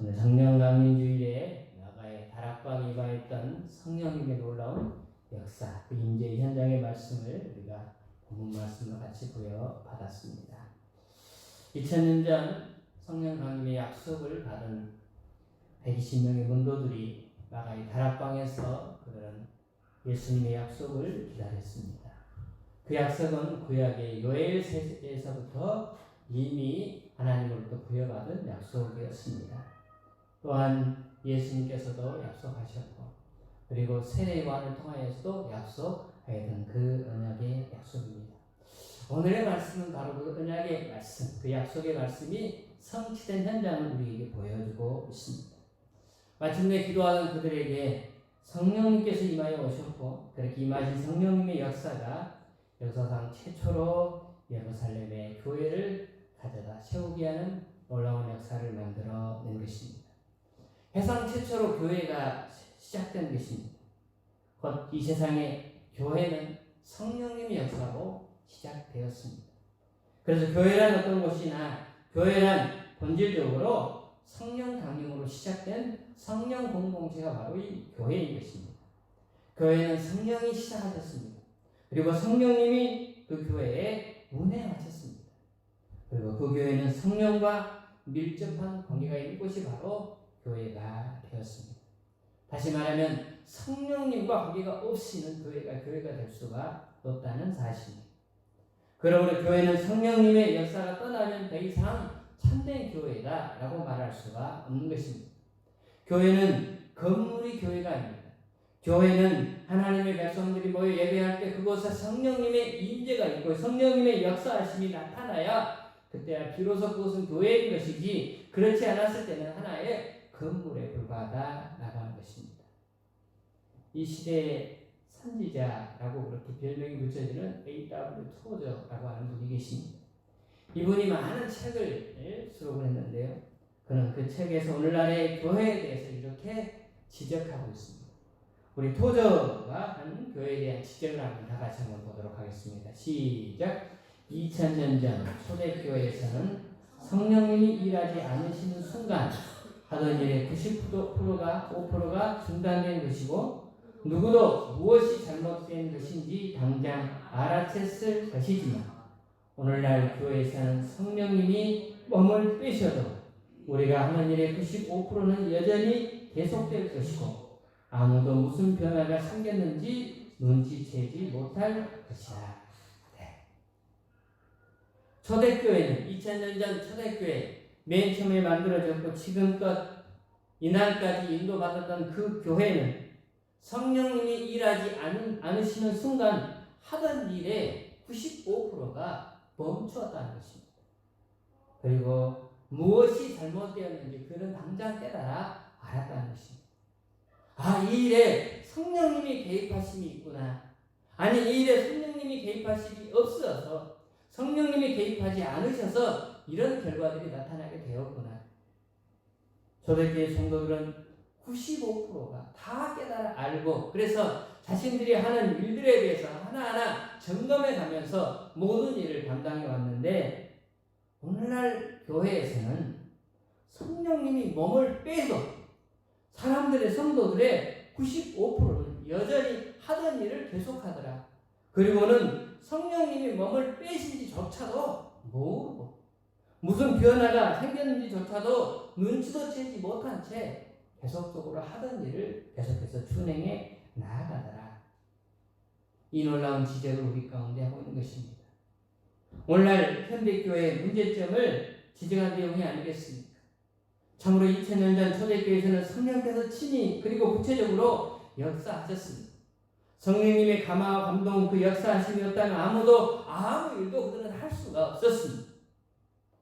오늘 성령 강림주일에 나가의 다락방에 임하였던 성령님의 놀라운 역사, 그 임재 현장의 말씀을 우리가 본문 말씀과 같이 부여받았습니다. 2000년 전 성령 강림의 약속을 받은 120명의 문도들이 나가의 다락방에서 그런 예수님의 약속을 기다렸습니다. 그 약속은 구약의 요엘 세대에서부터 이미 하나님으로부터 부여받은 약속이었습니다. 또한 예수님께서도 약속하셨고, 그리고 세례 요한을 통하여서도 약속하였던 그 언약의 약속입니다. 오늘의 말씀은 바로 그 언약의 말씀, 그 약속의 말씀이 성취된 현장을 우리에게 보여주고 있습니다. 마침내 기도하는 그들에게 성령님께서 임하여 오셨고, 그렇게 임하신 성령님의 역사가 역사상 최초로 예루살렘의 교회를 가져다 세우게 하는 놀라운 역사를 만들어낸 것입니다. 해상 최초로 교회가 시작된 것입니다. 곧 이 세상의 교회는 성령님의 역사로 시작되었습니다. 그래서 교회란 어떤 곳이나 교회란 본질적으로 성령 강림으로 시작된 성령 공동체가 바로 이 교회인 것입니다. 교회는 성령이 시작하셨습니다. 그리고 성령님이 그 교회에 운행하셨습니다. 그리고 그 교회는 성령과 밀접한 관계가 있는 곳이 바로 교회가 되었습니다. 다시 말하면 성령님과 관계가 없이는 교회가 될 수가 없다는 사실입니다. 그러므로 교회는 성령님의 역사가 떠나면 더 이상 참된 교회다라고 말할 수가 없는 것입니다. 교회는 건물이 교회가 아닙니다. 교회는 하나님의 백성들이 모여 예배할 때 그곳에 성령님의 임재가 있고 성령님의 역사하심이 나타나야 그때야 비로소 그것은 교회인 것이지, 그렇지 않았을 때는 하나의 건물에 불과하다 나가는 것입니다. 이 시대의 선지자라고 그렇게 별명이 붙여지는 A.W. 토저라고 하는 분이 계십니다. 이분이 많은 책을 수록을 했는데요, 그는 그 책에서 오늘날의 교회에 대해서 이렇게 지적하고 있습니다. 우리 토저가 한 교회에 대한 지적을 다 같이 한번 보도록 하겠습니다. 시작. 2000년 전 초대교회에서는 성령님이 일하지 않으시는 순간 하던 일의 5%가 중단된 것이고, 누구도 무엇이 잘못된 것인지 당장 알아챘을 것이지만, 오늘날 교회에서는 성령님이 몸을 빼셔도 우리가 하는 일의 95%는 여전히 계속될 것이고, 아무도 무슨 변화가 생겼는지 눈치채지 못할 것이다. 네. 초대교회는 2000년 전 초대교회, 맨 처음에 만들어졌고 지금껏 이날까지 인도받았던 그 교회는 성령님이 일하지 않으시는 순간 하던 일의 95%가 멈추었다는 것입니다. 그리고 무엇이 잘못되었는지 그는 당장 깨달아 알았다는 것입니다. 이 일에 성령님이 개입하심이 있구나. 아니, 이 일에 성령님이 개입하심이 없어서, 성령님이 개입하지 않으셔서 이런 결과들이 나타나게 되었구나. 초대교회 성도들은 95%가 다 깨달아 알고, 그래서 자신들이 하는 일들에 대해서 하나하나 점검해 가면서 모든 일을 감당해 왔는데, 오늘날 교회에서는 성령님이 몸을 빼도 사람들의 성도들의 95%는 여전히 하던 일을 계속하더라. 그리고는 성령님이 몸을 빼신지조차도 모르고, 무슨 변화가 생겼는지조차도 눈치도 채지 못한 채 계속적으로 하던 일을 계속해서 준행해 나아가더라. 이 놀라운 지적을 우리 가운데 하고 있는 것입니다. 오늘날 현대교회의 문제점을 지적한 내용이 아니겠습니까? 참으로 2000년 전 초대교회에서는 성령께서 친히 그리고 구체적으로 역사하셨습니다. 성령님의 감화와 감동, 그 역사하심이었다면 아무도 아무 일도 그들은 할 수가 없었습니다.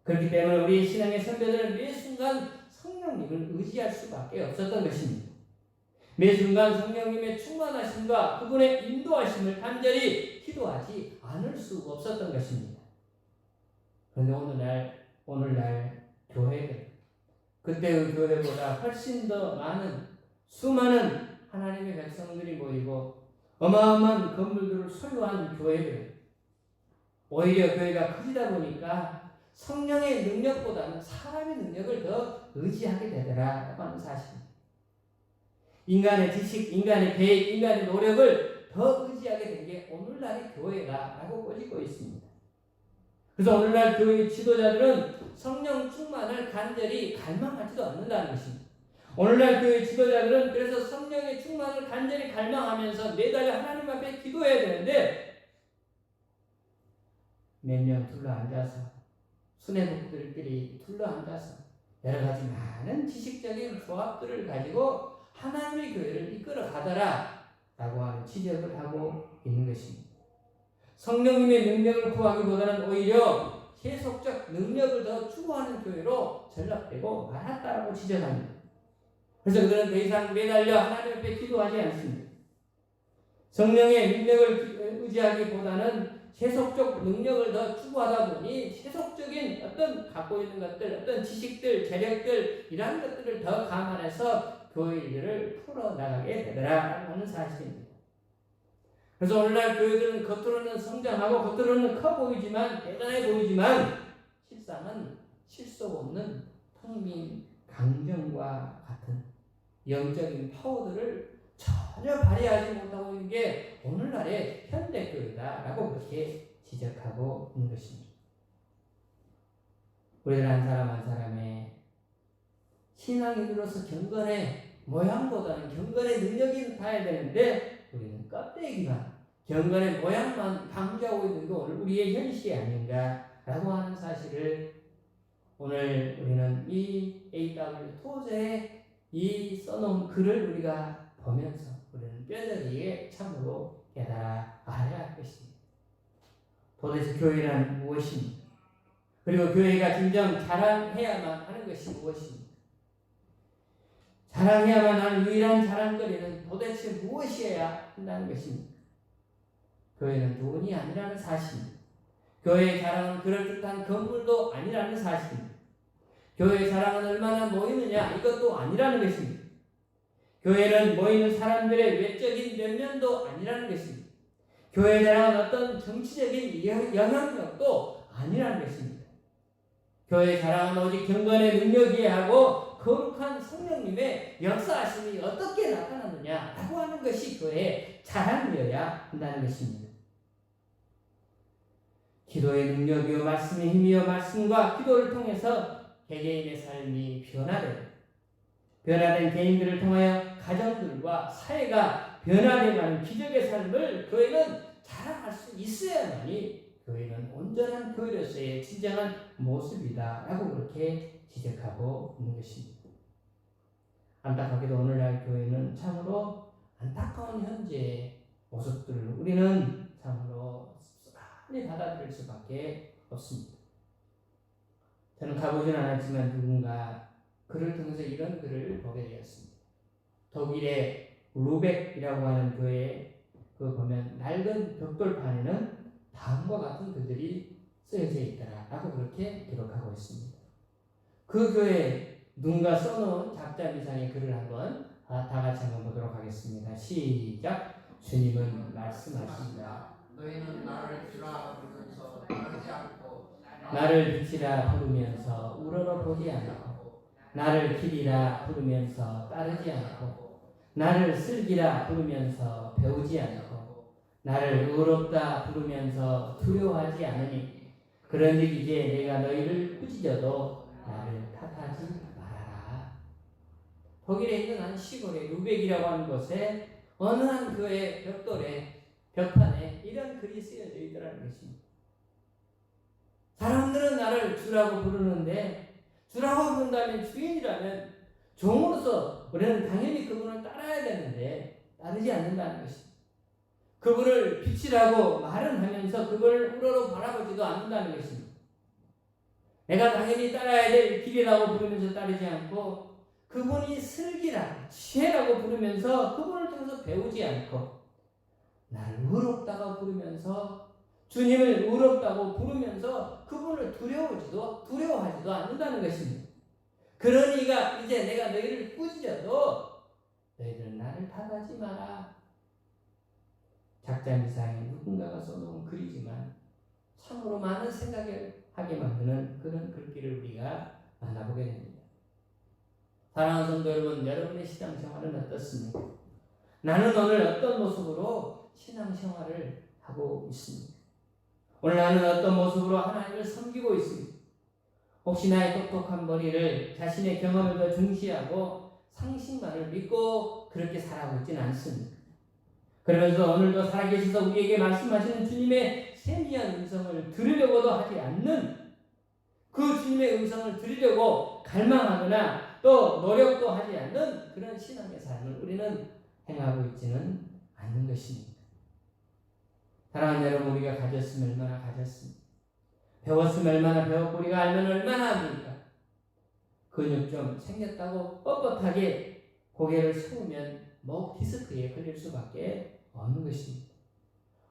그렇기 때문에 우리 신앙의 선배들은 매 순간 성령님을 의지할 수밖에 없었던 것입니다. 매 순간 성령님의 충만하심과 그분의 인도하심을 간절히 기도하지 않을 수 없었던 것입니다. 그런데 오늘날 교회들, 그때의 교회보다 훨씬 더 많은 수많은 하나님의 백성들이 모이고 어마어마한 건물들을 소유한 교회들, 오히려 교회가 커지다 보니까 성령의 능력보다는 사람의 능력을 더 의지하게 되더라라고 하는 사실입니다. 인간의 지식, 인간의 계획, 인간의 노력을 더 의지하게 된 게 오늘날의 교회라고 꼬집고 있습니다. 그래서 오늘날 교회 지도자들은 성령 충만을 간절히 갈망하지도 않는다는 것입니다. 오늘날 교회 지도자들은 그래서 성령의 충만을 간절히 갈망하면서 매달 하나님 앞에 기도해야 되는데 몇 명 둘러앉아서 수뇌부들끼리 둘러앉아서 여러 가지 많은 지식적인 조합들을 가지고 하나님의 교회를 이끌어 가더라 라고 하는 지적을 하고 있는 것입니다. 성령님의 능력을 구하기보다는 오히려 세속적 능력을 더 추구하는 교회로 전락되고 말았다라고 지적합니다. 그래서 그들은 더 이상 매달려 하나님 앞에 기도하지 않습니다. 성령의 능력을 의지하기보다는 세속적 능력을 더 추구하다 보니 세속적인 어떤 갖고 있는 것들, 어떤 지식들, 재력들 이러한 것들을 더 감안해서 교회 일들을 풀어나가게 되더라 하는 사실입니다. 그래서 오늘날 교회들은 겉으로는 성장하고 겉으로는 커 보이지만 대단해 보이지만 실상은 실속 없는 텅 빈 강정과 같은 영적인 파워들을 전혀 발휘하지 못하고 있는 게 오늘날의 현대교회다라고 그렇게 지적하고 있는 것입니다. 우리들 한 사람 한 사람의 신앙인으로서 경건의 모양보다는 경건의 능력이 닿아야 되는데 우리는 껍데기만 경건의 모양만 강조하고 있는 게 오늘 우리의 현실이 아닌가라고 하는 사실을 오늘 우리는 이 A.W. 토저의 이 써놓은 글을 우리가 보면서 우리는 뼈저리게 참으로 깨달아 알아야 할 것입니다. 도대체 교회란 무엇입니까? 그리고 교회가 진정 자랑해야만 하는 것이 무엇입니까? 자랑해야만 하는 유일한 자랑거리는 도대체 무엇이어야 한다는 것입니까? 교회는 돈이 아니라는 사실입니다. 교회의 자랑은 그럴듯한 건물도 아니라는 사실입니다. 교회의 자랑은 얼마나 모이느냐 이것도 아니라는 것입니다. 교회는 모이는 사람들의 외적인 면면도 아니라는 것입니다. 교회의 자랑은 어떤 정치적인 영향력도 아니라는 것입니다. 교회의 자랑은 오직 경건의 능력이어야 하고 거룩한 성령님의 역사하심이 어떻게 나타나느냐라고 하는 것이 교회의 자랑이어야 한다는 것입니다. 기도의 능력이요 말씀의 힘이요 말씀과 기도를 통해서 개개인의 삶이 변화된 개인들을 통하여 가정들과 사회가 변화되어가는 기적의 삶을 교회는 자랑할 수 있어야만이 교회는 온전한 교회로서의 진정한 모습이다라고 그렇게 지적하고 있는 것입니다. 안타깝게도 오늘날 교회는 참으로 안타까운 현재의 모습들을 우리는 참으로 씁쓸하게 받아들일 수밖에 없습니다. 저는 가보진 않았지만 누군가 글을 통해서 이런 글을 보게 되었습니다. 독일의 루벡이라고 하는 교회에 보면 낡은 벽돌판에는 다음과 같은 글들이 쓰여져 있더라라고 그렇게 기록하고 있습니다. 그 교회에 누군가 써놓은 잡자미상의 글을 한번 다 같이 한번 보도록 하겠습니다. 시작. 주님은 말씀하십니다. 너희는 나를 주라 부르면서 따르지 않고 나를 빛이라 부르면서 우러러보지 않고 나를 길이라 부르면서 따르지 않고 나를 슬기라 부르면서 배우지 않고 나를 의롭다 부르면서 두려워하지 않으니 그런즉 이제 내가 너희를 꾸짖어도 나를 탓하지 말아라. 독일에 있는 한 시골의 루벡이라고 하는 곳에 어느 한 교회 벽판에 이런 글이 쓰여져 있더라는 것입니다. 사람들은 나를 주라고 부르는데 주라고 부른다면 주인이라면 종으로서 우리는 당연히 그분을 따라야 되는데 따르지 않는다는 것입니다. 그분을 빛이라고 말은 하면서 그분을 우러러 바라보지도 않는다는 것입니다. 내가 당연히 따라야 될 길이라고 부르면서 따르지 않고 그분이 슬기라 지혜라고 부르면서 그분을 통해서 배우지 않고 나를 의롭다고 부르면서 주님을 의롭다고 부르면서 그분을 두려워하지도 않는다는 것입니다. 그러니까 이제 내가 너희를 꾸짖어도 너희들은 나를 탓하지 마라. 작자미상에 누군가가 써놓은 글이지만 참으로 많은 생각을 하게 만드는 그런 글귀를 우리가 만나보게 됩니다. 사랑하는 성도 여러분, 여러분의 신앙생활은 어떻습니까? 나는 오늘 어떤 모습으로 신앙생활을 하고 있습니까? 오늘 나는 어떤 모습으로 하나님을 섬기고 있습니까? 혹시 나의 똑똑한 머리를 자신의 경험을 더 중시하고 상식만을 믿고 그렇게 살아가고 있지는 않습니다. 그러면서 오늘도 살아계셔서 우리에게 말씀하시는 주님의 세미한 음성을 들으려고도 하지 않는, 그 주님의 음성을 들으려고 갈망하거나 또 노력도 하지 않는 그런 신앙의 삶을 우리는 행하고 있지는 않는 것입니다. 사랑하는 여러분, 우리가 가졌으면 얼마나 가졌습니까? 배웠으면 얼마나 배웠고 우리가 알면 얼마나 합니까? 근육 좀 생겼다고 뻣뻣하게 고개를 숙이면 목 디스크에 걸릴 수밖에 없는 것입니다.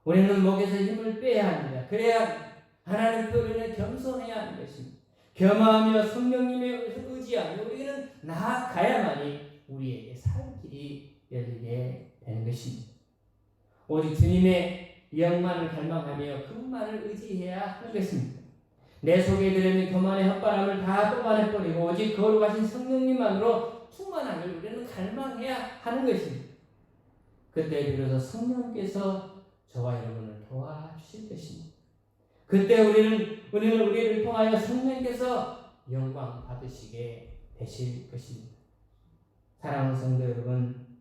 우리는 목에서 힘을 빼야 합니다. 그래야 하나님께 우리는 겸손해야 하는 것입니다. 겸하며 성령님의 의지하며 우리는 나아가야만이 우리에게 살 길이 열리게 되는 것입니다. 오직 주님의 영만을 갈망하며 그분만을 의지해야 하는 것입니다. 내 속에 들어있는 교만의 헛바람을 다 뽑아내버리고 오직 거룩하신 성령님만으로 충만하길 우리는 갈망해야 하는 것입니다. 그때 비로소 성령께서 저와 여러분을 도와주실 것입니다. 그때 우리를 통하여 성령께서 영광 받으시게 되실 것입니다. 사랑하는 성도 여러분,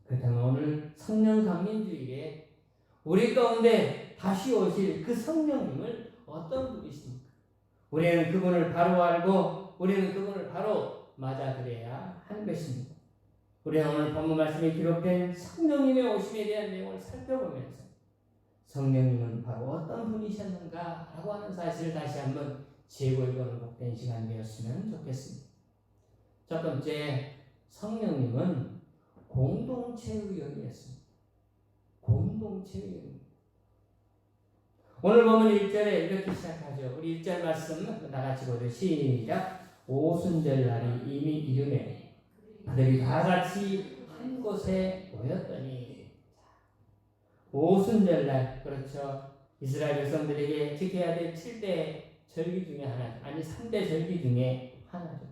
그렇다면 오늘 성령 강림주일에 우리 가운데 다시 오실 그 성령님을 어떤 분이십니까? 우리는 그분을 바로 알고 우리는 그분을 바로 맞아들여야 하는 것입니다. 우리는 오늘 본문 말씀에 기록된 성령님의 오심에 대한 내용을 살펴보면서 성령님은 바로 어떤 분이셨는가 라고 하는 사실을 다시 한번 재고해보는 복된 시간 되었으면 좋겠습니다. 첫 번째, 성령님은 공동체의 영이었습니다. 공동체의 영. 오늘 보면 1절에 이렇게 시작하죠. 우리 1절 말씀 나같이 보죠. 시작. 오순절날이 이미 이르매 그들이 다같이 한 곳에 모였더니, 오순절날, 그렇죠. 이스라엘 백성들에게 지켜야 될 7대 절기 중에 하나, 아니 3대 절기 중에 하나죠.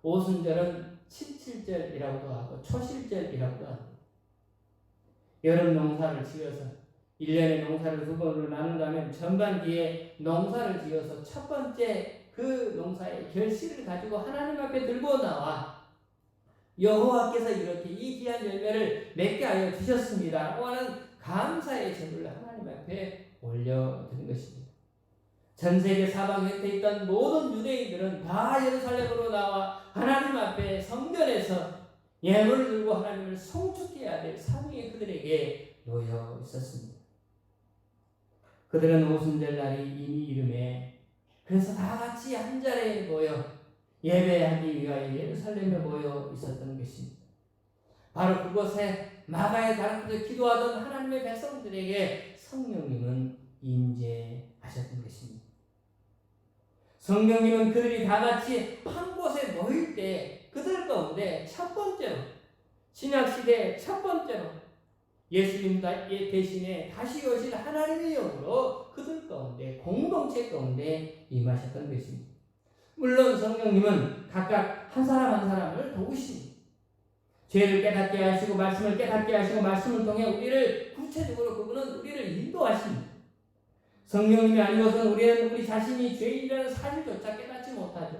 오순절은 77절이라고도 하고 초실절이라고도 합니다. 여름 농사를 지어서 1년에 농사를 두 번으로 나눈다면 전반기에 농사를 지어서 첫 번째 그 농사의 결실을 가지고 하나님 앞에 들고 나와 여호와께서 이렇게 이 귀한 열매를 맺게 하여 주셨습니다 하는 감사의 제물을 하나님 앞에 올려드린 것입니다. 전 세계 사방 곁에 있던 모든 유대인들은 다 예루살렘으로 나와 하나님 앞에 성전에서 예물을 들고 하나님을 송축해야 될 사명이 그들에게 놓여 있었습니다. 그들은 오순절날이 이미 이름에, 그래서 다 같이 한 자리에 모여 예배하기 위하여 예루살렘에 모여 있었던 것입니다. 바로 그곳에 마가의 다락에서 기도하던 하나님의 백성들에게 성령님은 임재하셨던 것입니다. 성령님은 그들이 다 같이 한 곳에 모일 때 그들 가운데 첫 번째로, 신약시대 첫 번째로 예수님 대신에 다시 오실 하나님의 영으로 그들 가운데, 공동체 가운데 임하셨던 것입니다. 물론 성령님은 각각 한 사람 한 사람을 도우십니다. 죄를 깨닫게 하시고 말씀을 깨닫게 하시고 말씀을 통해 우리를 구체적으로 그분은 우리를 인도하십니다. 성령님이 아니고서는 우리는 우리 자신이 죄인이라는 사실조차 깨닫지 못하죠.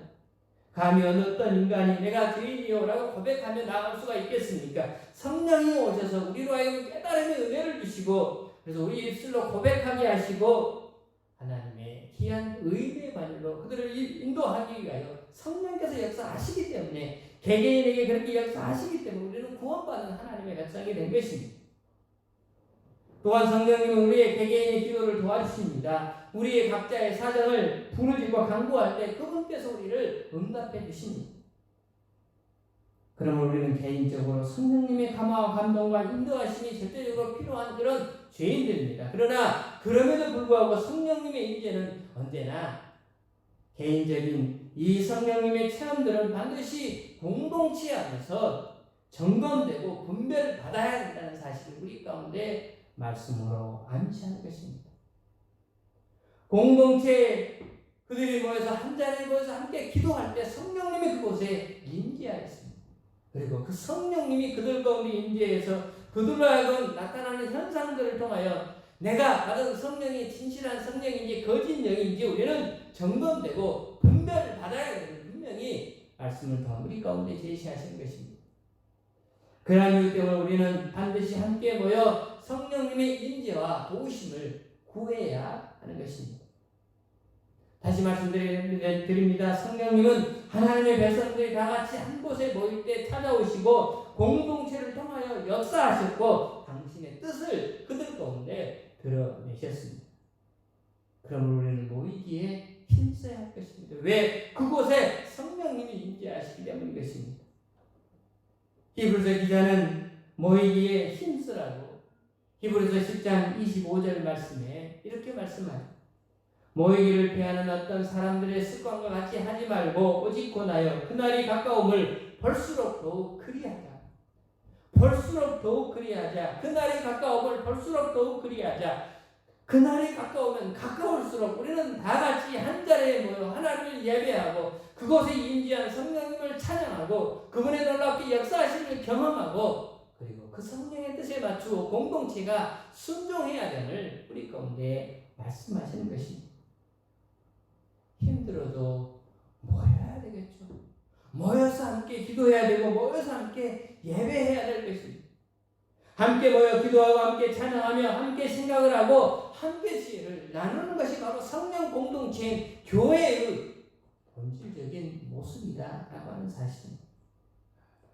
감히 어떤 인간이 내가 죄인이요 라고 고백하며 나아갈 수가 있겠습니까? 성령이 오셔서 우리로 하여금 깨달음의 은혜를 주시고 그래서 우리 입술로 고백하게 하시고 하나님의 귀한 의의 바늘로 그들을 인도하기 위하여 성령께서 역사하시기 때문에, 개개인에게 그렇게 역사하시기 때문에 우리는 구원받는 하나님의 백성이 된 것입니다. 또한 성령님은 우리의 개개인의 기도를 도와주십니다. 우리의 각자의 사정을 부르짖고 간구할 때 그분께서 우리를 응답해 주십니다. 그러면 우리는 개인적으로 성령님의 감화와 감동과 인도하심이 절대적으로 필요한 그런 죄인들입니다. 그러나 그럼에도 불구하고 성령님의 임재는 언제나 개인적인 이 성령님의 체험들은 반드시 공동체 안에서 점검되고 분별을 받아야 된다는 사실을 우리 가운데 말씀으로 암시하는 것입니다. 공동체의 그들이 모여서 한 자리에 모여서 함께 기도할 때 성령님이 그곳에 임재하였습니다. 그리고 그 성령님이 그들 가운데 임재해서 그들로 하여금 나타나는 현상들을 통하여 내가 받은 성령이 진실한 성령인지 거짓 영인지 우리는 점검되고 분별받아야 되는 분명히 말씀을 더 우리 가운데 제시하시는 것입니다. 그러한 이유 때문에 우리는 반드시 함께 모여 성령님의 임재와 도우심을 구해야 하는 것입니다. 다시 말씀드립니다. 성령님은 하나님의 백성들이 다 같이 한 곳에 모일 때 찾아오시고 공동체를 통하여 역사하셨고 당신의 뜻을 그들 가운데 드러내셨습니다. 그러므로 우리는 모이기에 힘써야 할 것입니다. 왜? 그곳에 성령님이 임재하시기 때문인 것입니다. 히브리서 기자는 모이기에 힘쓰라고 히브리서 10장 25절 말씀에 이렇게 말씀합니다. 모이기를 피하는 어떤 사람들의 습관과 같이 하지 말고 오직 권하여 그날이 가까움을 볼수록 더욱 그리하자. 볼수록 더욱 그리하자. 그날이 가까움을 볼수록 더욱 그리하자. 그날이 가까우면 가까울수록 우리는 다 같이 한 자리에 모여 하나님을 예배하고 그곳에 임재한 성령님을 찬양하고 그분의 놀랍게 역사하심을 경험하고 그리고 그 성령의 뜻에 맞추어 공동체가 순종해야 됨을 우리 가운데 말씀하시는 것입니다. 힘들어도 모여야 되겠죠. 모여서 함께 기도해야 되고 모여서 함께 예배해야 될 것입니다. 함께 모여 기도하고 함께 찬양하며 함께 생각을 하고 함께 지혜를 나누는 것이 바로 성령 공동체인 교회의 본질적인 모습이다 라고 하는 사실입니다.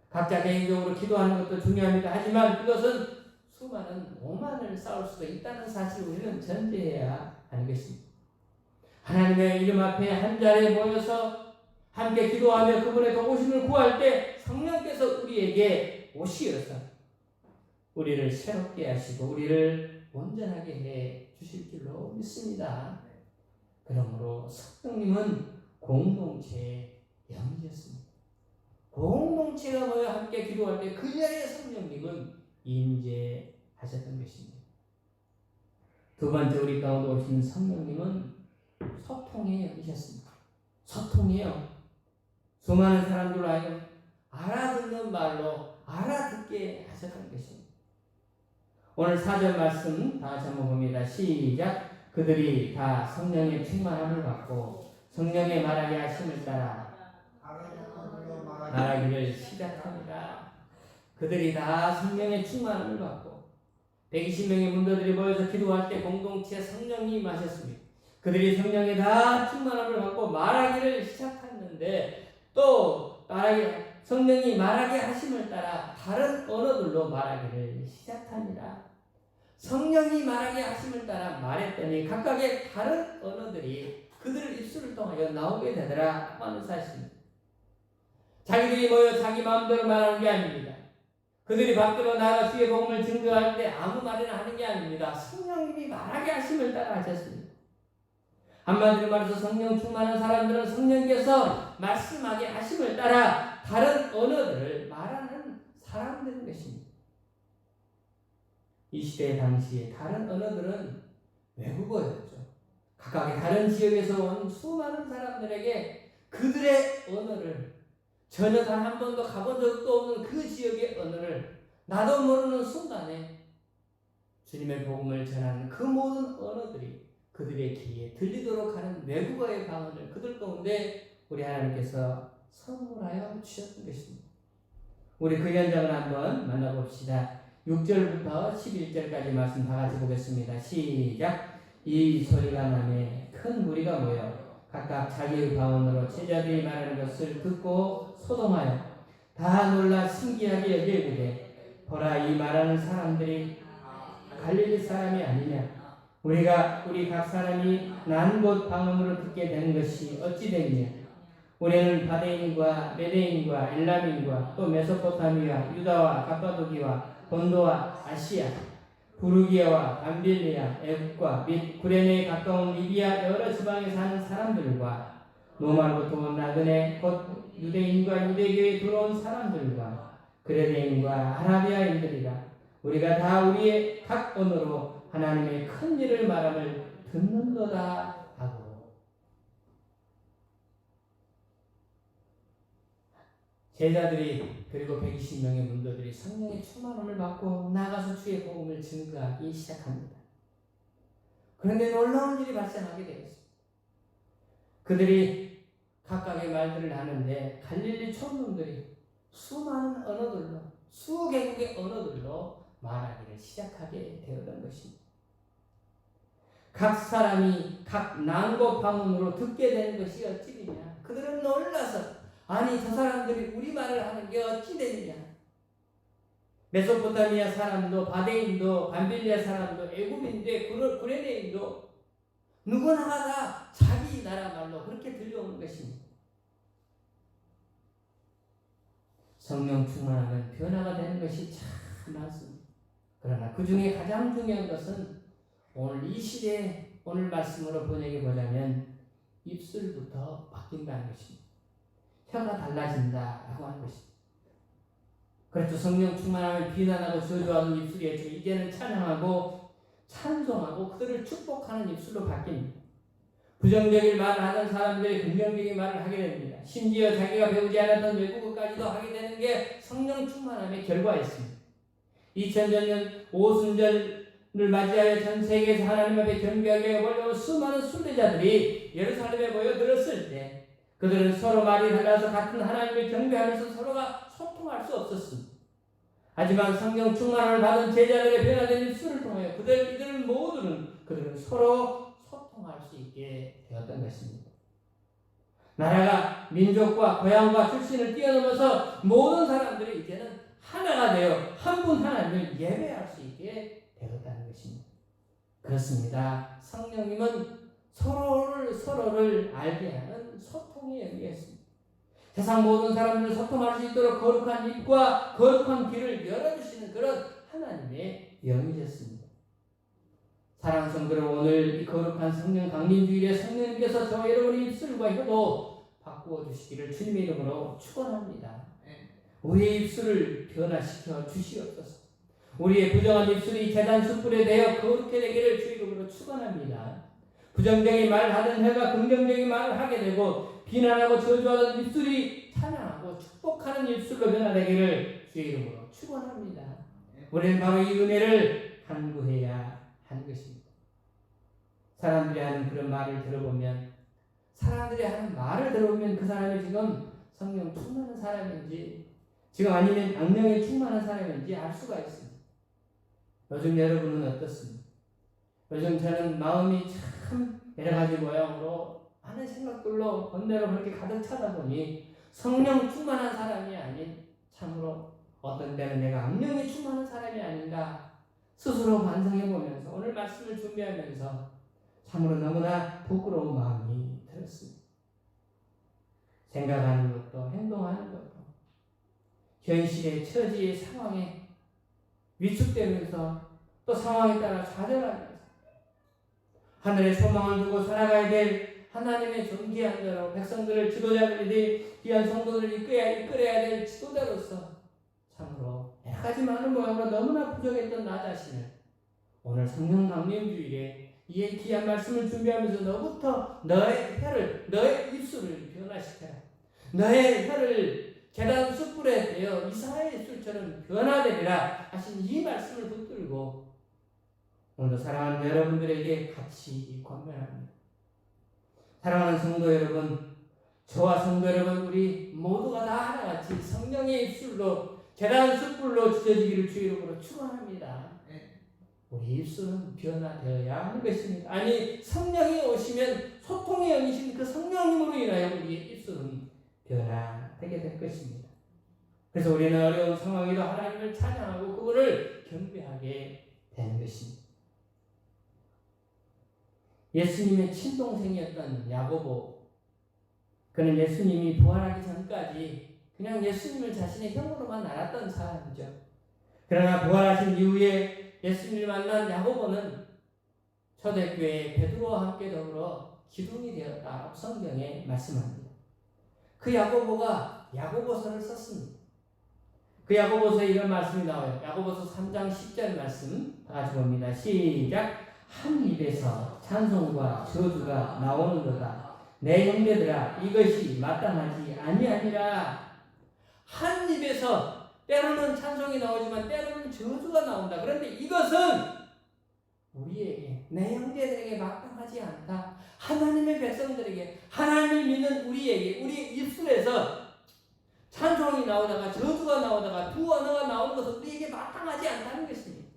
각자 개인적으로 기도하는 것도 중요합니다. 하지만 그것은 수많은 오만을 쌓을 수도 있다는 사실을 우리는 전제해야 하는 것입니다. 하나님의 이름 앞에 한 자리에 모여서 함께 기도하며 그분의 도우심을 구할 때 성령께서 우리에게 오시어서 우리를 새롭게 하시고 우리를 온전하게 해 주실 줄로 믿습니다. 그러므로 성령님은 공동체의 영이셨습니다. 공동체가 모여 함께 기도할 때 그 자리에 성령님은 임재하셨던 것입니다. 두 번째 우리 가운데 오신 성령님은 소통의 영이셨습니다. 소통이요. 수많은 사람들로 하여금 알아듣는 말로 알아듣게 하셨던 것입니다. 오늘 4절 말씀 다시 한번 봅니다. 시작. 그들이 다 성령의 충만함을 받고 성령의 말하게 하심을 따라 말하기를 시작합니다. 그들이 다 성령의 충만함을 받고 120명의 문도들이 모여서 기도할 때 공동체 성령이 임하셨습니다. 그들이 성령에 다 충만함을 받고 말하기를 시작했는데 또 성령이 말하게 하심을 따라 다른 언어들로 말하기를 시작합니다. 성령이 말하게 하심을 따라 말했더니 각각의 다른 언어들이 그들의 입술을 통하여 나오게 되더라 하는 사실입니다. 자기들이 모여 자기 마음대로 말하는 게 아닙니다. 그들이 밖으로 나가 주의 복음을 증거할 때 아무 말이나 하는 게 아닙니다. 성령님이 말하게 하심을 따라 하셨습니다. 한마디로 말해서 성령 충만한 사람들은 성령께서 말씀하게 하심을 따라 다른 언어들을 말하는 사람들인 것입니다. 이 시대 당시에 다른 언어들은 외국어였죠. 각각의 다른 지역에서 온 수많은 사람들에게 그들의 언어를 전혀 단 한 번도 가본 적도 없는 그 지역의 언어를 나도 모르는 순간에 주님의 복음을 전하는 그 모든 언어들이 그들의 귀에 들리도록 하는 외국어의 방언을 그들 가운데 우리 하나님께서 선물하여 주셨던 것입니다. 우리 그 현장을 한번 만나봅시다. 6절부터 11절까지 말씀 다 같이 보겠습니다. 시작. 이 소리가 나매 큰 무리가 모여 각각 자기의 방언으로 제자들이 말하는 것을 듣고 소동하여 다 놀라 신기하게 여기되 보라 이 말하는 사람들이 갈릴리 사람이 아니냐. 우리 각 사람이 난 곳 방언으로 듣게 된 것이 어찌 되느냐. 우리는 바데인과 메데인과 엘람인과 또 메소포타미아, 유다와 갑바도기와 본도와 아시아, 부르기아와 밤빌리아, 애국과 및 구레네에 가까운 리비아 여러 지방에 사는 사람들과 노말부터 온 나그네 곧 유대인과 유대교에 들어온 사람들과 그레네인과 아라비아인들이라 우리가 다 우리의 각 언어로 하나님의 큰 일을 말함을 듣는도다 하고 제자들이 그리고 120명의 문도들이 성령의 충만함을 받고 나가서 주의 복음을 증거하기 시작합니다. 그런데 놀라운 일이 발생하게 되었습니다. 그들이 각각의 말들을 하는데 갈릴리 촌놈들이 수많은 언어들로 수개국의 언어들로 말하기를 시작하게 되었던 것입니다. 각 사람이 각 난고 방언으로 듣게 되는 것이 어찌되냐. 그들은 놀라서 아니 저 사람들이 우리말을 하는 게 어찌 되느냐. 메소포타미아 사람도 바데인도 밤빌리아 사람도 애굽인데 구레네인도 누구나가 다 자기 나라 말로 그렇게 들려오는 것입니다. 성령 충만하면 변화가 되는 것이 참 많습니다. 그러나 그 중에 가장 중요한 것은 오늘 이 시대에 오늘 말씀으로 번역해 보자면 입술부터 바뀐다는 것입니다. 혀가 달라진다라고 하는 것입니다. 그렇죠. 성령 충만하면 비난하고 저주하는 입술이었죠. 이제는 찬양하고 찬송하고 그들을 축복하는 입술로 바뀝니다. 부정적인 말을 하던 사람들이 긍정적인 말을 하게 됩니다. 심지어 자기가 배우지 않았던 외국어까지도 하게 되는 게 성령 충만함의 결과였습니다. 2000년 오순절을 맞이하여 전 세계에서 하나님 앞에 경배하게 몰려온 수많은 순례자들이 예루살렘에 모여들었을 때 그들은 서로 말이 달라서 같은 하나님을 경배하면서 서로가 소통할 수 없었습니다. 하지만 성령 충만함을 받은 제자들의 변화된 입술을 통하여 이들 모두는 그들은 서로 소통할 수 있게 되었던 것입니다. 나라가 민족과 고향과 출신을 뛰어넘어서 모든 사람들이 이제는 하나가 되어 한 분 하나님을 예배할 수 있게 되었다는 것입니다. 그렇습니다. 성령님은 서로를 알게 하는 소통의 의미였습니다. 세상 모든 사람들을 소통할 수 있도록 거룩한 입과 거룩한 귀를 열어주시는 그런 하나님의 영이셨습니다. 사랑하는 성도들, 오늘 이 거룩한 성령 강림주일에 성령님께서 저와 여러분의 입술과 혀도 바꾸어 주시기를 주님의 이름으로 축원합니다. 우리의 입술을 변화시켜 주시옵소서. 우리의 부정한 입술이 제단 숯불에 대어 거룩해 되기를 주 이름으로 축원합니다. 부정적인 말을 하던 혀가 긍정적인 말을 하게 되고 비난하고 저주하던 입술이 찬양하고 축복하는 입술로 변화되기를 주의 이름으로 축원합니다. 우리는 바로 이 은혜를 간구해야 하는 것입니다. 사람들이 하는 그런 말을 들어보면 그 사람이 지금 성령 충만한 사람인지 지금 아니면 악령에 충만한 사람인지 알 수가 있습니다. 요즘 여러분은 어떻습니까? 요즘 저는 마음이 참 여러 가지 모양으로 많은 생각들로 번뇌로 그렇게 가득 차다 보니 성령 충만한 사람이 아닌 참으로 어떤 때는 내가 악령에 충만한 사람이 아닌가 스스로 반성해 보면서 오늘 말씀을 준비하면서 참으로 너무나 부끄러운 마음이 들었습니다. 생각하는 것도 행동하는 것도 현실의 처지의 상황에 위축되면서 또 상황에 따라 좌절하면서 하늘의 소망을 두고 살아가야 될 하나님의 존귀한 자로 백성들을 지도자들이 귀한 성도들을 이끌어야 될 지도자로서 참으로 여러 가지 많은 모양으로 너무나 부족했던 나 자신을 오늘 성령 강림주일에 이 귀한 말씀을 준비하면서 너부터 너의 입술을 변화시켜라. 너의 혀를 계단 숯불에 대어 이사야의 입술처럼 변화되리라 하신 이 말씀을 붙들고 오늘 사랑하는 여러분들에게 같이 권면합니다. 사랑하는 성도 여러분, 저와 성도 여러분, 우리 모두가 다 하나같이 성령의 입술로 계단 숯불로 지져지기를 주 이름으로 축원합니다. 우리 입술은 변화되어야 하는 것입니다. 아니 성령이 오시면 소통의 영이신 그 성령님으로 인하여 우리의 입술은 변화되게 될 것입니다. 그래서 우리는 어려운 상황에도 하나님을 찬양하고 그분을 경배하게 되는 것입니다. 예수님의 친동생이었던 야고보, 그는 예수님이 부활하기 전까지 그냥 예수님을 자신의 형으로만 알았던 사람이죠. 그러나 부활하신 이후에 예수님을 만난 야고보는 초대교회 베드로와 함께 더불어 기둥이 되었다고 성경에 말씀합니다. 그 야고보가 야고보서를 썼습니다. 그 야고보서에 이런 말씀이 나와요. 야고보서 3장 10절 말씀 다 같이 봅니다. 시작. 한 입에서 찬송과 저주가 나오는도다. 내 형제들아, 이것이 마땅하지 아니하니라. 한 입에서 때로는 찬송이 나오지만 때로는 저주가 나온다. 그런데 이것은 우리에게, 내 형제들에게 마땅하지 않다. 하나님의 백성들에게, 하나님을 믿는 우리에게, 우리 입술에서 찬송이 나오다가 저주가 나오다가 두 언어가 나오는 것은 우리에게 마땅하지 않다는 것입니다.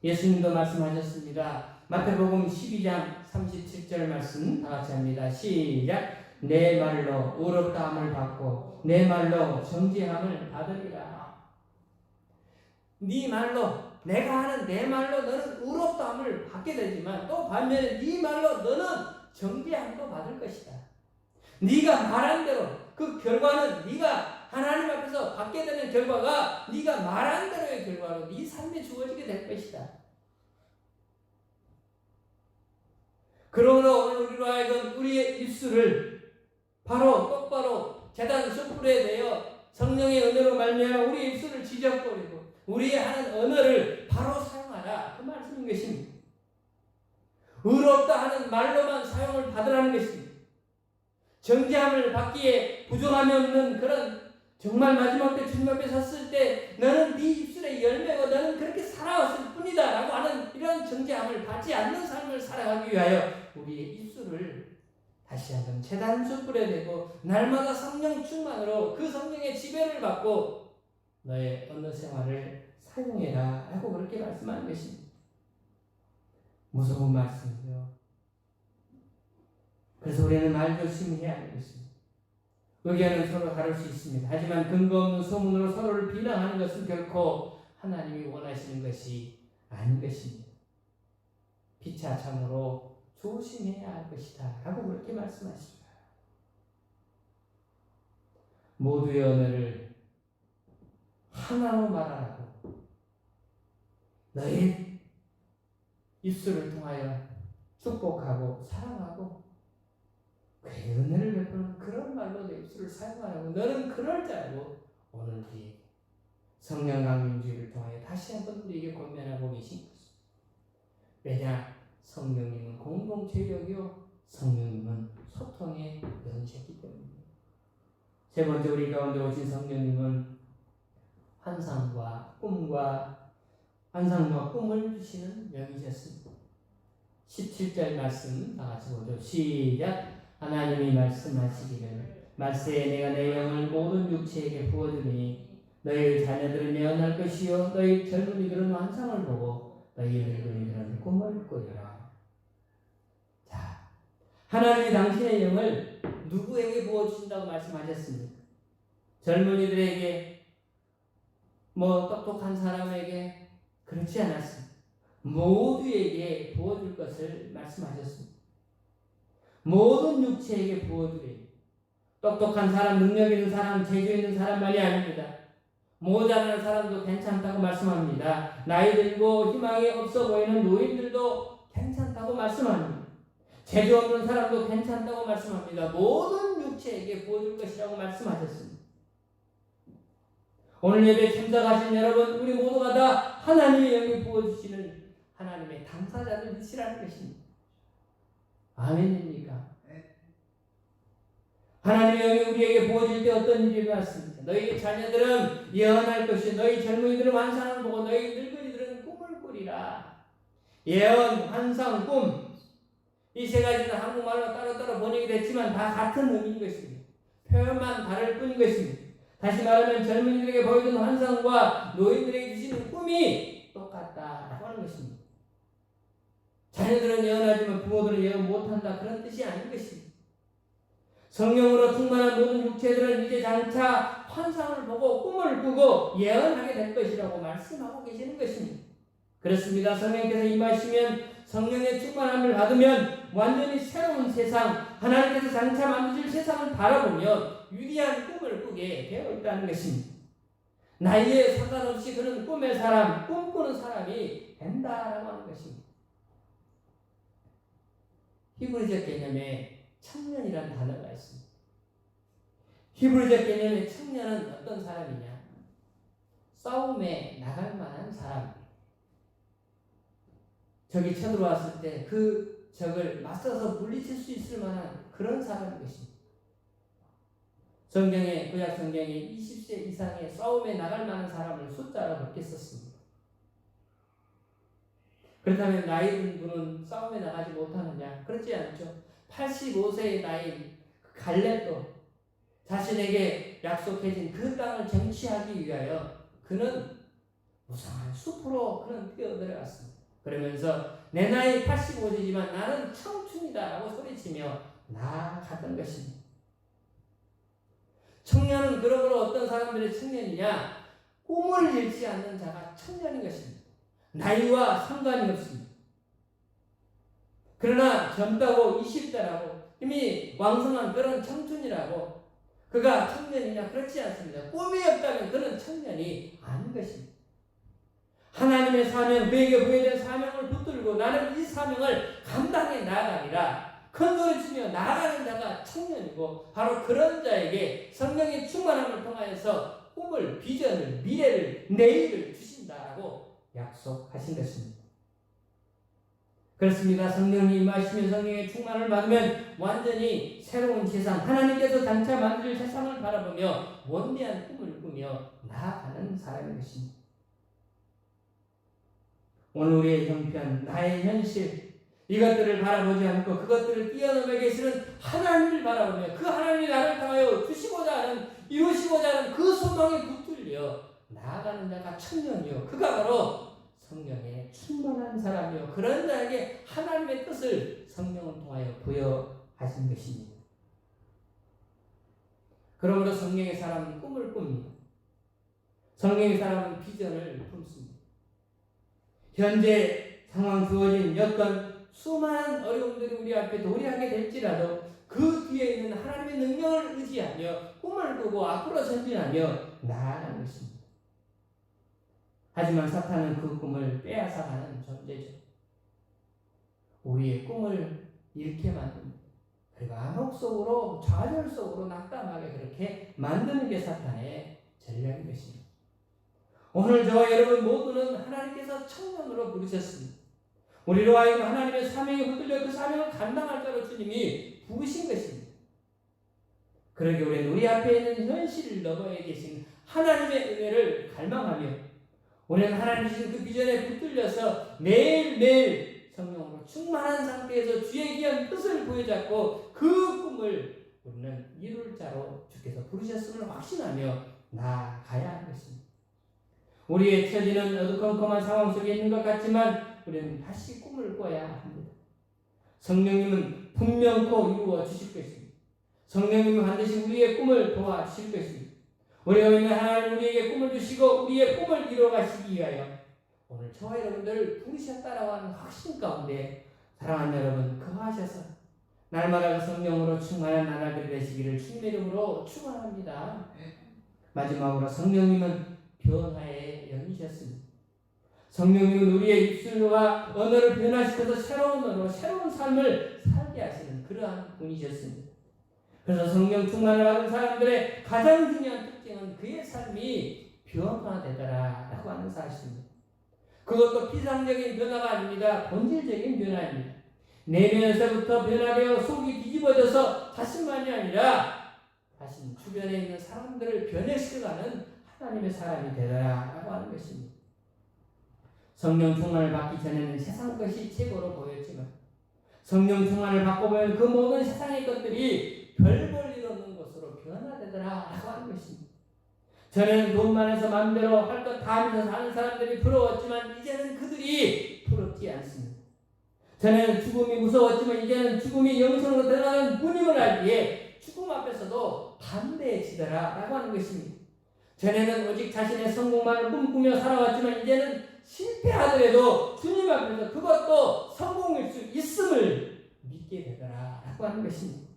예수님도 말씀하셨습니다. 마태복음 12장 37절 말씀 다 같이 합니다. 시작. 내 말로 의롭다함을 받고 내 말로 정죄함을 받으리라. 네 말로, 내가 하는 내 말로 너는 의롭다함을 받게 되지만 또 반면에 네 말로 너는 정죄함도 받을 것이다. 네가 말한 대로 그 결과는 네가 하나님 앞에서 받게 되는 결과가 네가 말한 대로의 결과로 네 삶에 주어지게 될 것이다. 그러므로 오늘 우리로 하여금 우리의 입술을 바로 똑바로 제단 숯불에 대어 성령의 은혜로 말미암아 우리의 입술을 지적거리고 우리의 하는 언어를 바로 사용하라. 그 말씀인 것입니다. 의롭다 하는 말로만 사용을 받으라는 것입니다. 정죄함을 받기에 부족함이 없는 그런 정말 마지막 때 주님 앞에 섰을 때 너는 네 입술의 열매고 너는 그렇게 살아왔을 뿐이다 라고 하는 이런 정죄함을 받지 않는 삶을 살아가기 위하여 우리의 입술을 다시 한번 제단 숯불에 대고 날마다 성령 충만으로 그 성령의 지배를 받고 너의 언어 생활을 사용해라 하고 그렇게 말씀하는 것입니다. 무서운 말씀이죠. 그래서 우리는 말 조심히 해야 하는 것입니다. 의견은 서로 다를 수 있습니다. 하지만 근거 없는 소문으로 서로를 비난하는 것은 결코 하나님이 원하시는 것이 아닌 것입니다. 피차 참으로 조심해야 할 것이다 라고 그렇게 말씀하십니다. 모두의 언어를 하나로 말하라고 너의 입술을 통하여 축복하고 사랑하고 그의 은혜를 베푸는 그런 말로 내 입술을 사용하라고 너는 그럴 자라고 오늘 우리에게 성령 강림주의를 통하여 다시 한번 우리에게 권면하고 계신 것입니다. 왜냐? 성령님은 공동체력이요 성령님은 소통의 연체이기 때문입니다. 세 번째 우리 가운데 오신 성령님은 환상과 꿈을 주시는 영이셨습니다. 17절 말씀 다 같이 보죠. 시작. 하나님이 말씀하시기를 말세에 내가 내 영을 모든 육체에게 부어주리니 너희 자녀들은 예언할 것이요 너희 젊은이들은 환상을 보고 너희 늙은이들은 꿈을 꾸리라. 자, 하나님이 당신의 영을 누구에게 부어주신다고 말씀하셨습니까? 젊은이들에게 똑똑한 사람에게 그렇지 않았습니다. 모두에게 부어줄 것을 말씀하셨습니다. 모든 육체에게 부어주래요. 똑똑한 사람, 능력 있는 사람, 재주 있는 사람만이 아닙니다. 모자라는 사람도 괜찮다고 말씀합니다. 나이 들고 희망이 없어 보이는 노인들도 괜찮다고 말씀합니다. 재주 없는 사람도 괜찮다고 말씀합니다. 모든 육체에게 부어줄 것이라고 말씀하셨습니다. 오늘 예배에 참석하신 여러분, 우리 모두가 다 하나님의 영이 부어주시는 하나님의 당사자들이시라는 것입니다. 아멘입니까? 하나님의 영이 우리에게 부어질 때 어떤 일이 일어났습니까? 너희 자녀들은 예언할 것이 너희 젊은이들은 환상을 보고 너희 늙은이들은 꿈을 꾸리라. 예언, 환상, 꿈 이 세 가지는 한국말로 따로따로 번역이 됐지만 다 같은 의미인 것입니다. 표현만 다를 뿐인 것입니다. 다시 말하면 젊은이들에게 보여준 환상과 노인들에게 주시는 꿈이 똑같다라고 하는 것입니다. 자녀들은 예언하지만 부모들은 예언 못한다 그런 뜻이 아닌 것입니다. 성령으로 충만한 모든 육체들은 이제 장차 환상을 보고 꿈을 꾸고 예언하게 될 것이라고 말씀하고 계시는 것입니다. 그렇습니다. 성령께서 임하시면 성령의 충만함을 받으면 완전히 새로운 세상, 하나님께서 장차 만드실 세상을 바라보며 위대한 꿈을 꾸게 되어 있다는 것입니다. 나이에 상관없이 그런 꿈의 사람, 꿈꾸는 사람이 된다라고 하는 것입니다. 히브리적 개념에 청년이라는 단어가 있습니다. 히브리적 개념의 청년은 어떤 사람이냐? 싸움에 나갈 만한 사람. 적이 쳐들어왔을 때 그 적을 맞서서 물리칠 수 있을 만한 그런 사람인 것입니다. 성경에 구약 성경에 20세 이상의 싸움에 나갈 만한 사람을 숫자로 그렇게 썼습니다. 그렇다면 나이 든 분은 싸움에 나가지 못하느냐? 그렇지 않죠. 85세의 나이 갈렙도 자신에게 약속해진 그 땅을 쟁취하기 위하여 그는 무성한 숲으로 그는 뛰어들어갔습니다. 그러면서 내 나이 85세지만 나는 청춘이다 라고 소리치며 나아갔던 것입니다. 청년은 그러므로 어떤 사람들의 청년이냐? 꿈을 잃지 않는 자가 청년인 것입니다. 나이와 상관이 없습니다. 그러나 젊다고 20대라고 이미 왕성한 그런 청춘이라고 그가 청년이냐? 그렇지 않습니다. 꿈이 없다면 그는 청년이 아닌 것입니다. 하나님의 사명, 그에게 부여된 사명을 붙들고 나는 이 사명을 감당해 나아가리라 큰 소리 치며 나아가는 자가 청년이고 바로 그런 자에게 성령의 충만함을 통하여서 꿈을, 비전을, 미래를, 내일을 주신다라고 약속하신 것입니다. 그렇습니다. 성령이 임하시며 성령의 충만을 받으면 완전히 새로운 세상, 하나님께서 장차 만들 세상을 바라보며 원대한 꿈을 꾸며 나아가는 사람인 것입니다. 오늘 우리의 형편, 나의 현실, 이것들을 바라보지 않고 그것들을 뛰어넘어 계시는 하나님을 바라보며 그 하나님이 나를 통하여 주시고자 하는, 이루시고자 하는 그 소망에 붙들려 나아가는 자가 청년이요. 그가 바로 성령에 충만한 사람이요. 그런 자에게 하나님의 뜻을 성령을 통하여 부여하신 것입니다. 그러므로 성령의 사람은 꿈을 꿉니다. 성령의 사람은 비전을 품습니다. 현재 상황, 주어진 여건, 수많은 어려움들이 우리 앞에 도래하게 될지라도 그 뒤에 있는 하나님의 능력을 의지하며 꿈을 꾸고 앞으로 전진하며 나아가는 것입니다. 하지만 사탄은 그 꿈을 빼앗아가는 존재죠. 우리의 꿈을 잃게 만듭니다. 그리고 암흑 속으로, 좌절 속으로 낙담하게 그렇게 만드는 게 사탄의 전략인 것입니다. 오늘 저와 여러분 모두는 하나님께서 청년으로 부르셨습니다. 우리로 하여금 하나님의 사명에 붙들려 그 사명을 감당할 자로 주님이 부르신 것입니다. 그러기에 우리는 우리 앞에 있는 현실 너머에 계신 하나님의 은혜를 갈망하며 우리는 하나님 주신 그 비전에 붙들려서 매일매일 성령으로 충만한 상태에서 주의 귀한 뜻을 부여잡고 그 꿈을 우리는 이룰 자로 주께서 부르셨음을 확신하며 나아가야 하는 것입니다. 우리의 처지는 어두컴컴한 상황 속에 있는 것 같지만 우리는 다시 꿈을 꿔야 합니다. 성령님은 분명코 이루어 주실 것입니다. 성령님은 반드시 우리의 꿈을 도와주실 것입니다. 우리가 있는 하나님 우리에게 꿈을 주시고 우리의 꿈을 이루어가시기 위하여 오늘 저와 여러분들을 부르셨다라고 하는 확신 가운데 사랑하는 여러분 거하셔서 날마다 성령으로 충만한 나날들이 되시기를 주님의 이름으로 축원합니다. 마지막으로 성령님은 변화의 영이셨습니다. 성령님은 우리의 입술과 언어를 변화시켜서 새로운 언어로 새로운 삶을 살게 하시는 그러한 분이셨습니다. 그래서 성령 충만을 받은 사람들의 가장 중요한 특징은 그의 삶이 변화되더라 라고 하는 사실입니다. 그것도 피상적인 변화가 아닙니다. 본질적인 변화입니다. 내면에서부터 변화되어 속이 뒤집어져서 자신만이 아니라 자신 주변에 있는 사람들을 변해시켜가는 하나님의 사람이 되더라 라고 하는 것입니다. 성령 충만을 받기 전에는 세상 것이 최고로 보였지만 성령 충만을 받고 보면 그 모든 세상의 것들이 별 볼 일 없는 것으로 변화되더라 라고 하는 것입니다. 전에는 돈 많아서 마음대로 할 것 다 하면서 사는 사람들이 부러웠지만 이제는 그들이 부럽지 않습니다. 전에는 죽음이 무서웠지만 이제는 죽음이 영생으로 들어가는 문임을 알기에 죽음 앞에서도 담대해지더라 라고 하는 것입니다. 전에는 오직 자신의 성공만을 꿈꾸며 살아왔지만 이제는 실패하더라도 주님 앞에서 그것도 성공일 수 있음을 믿게 되더라 라고 하는 것입니다.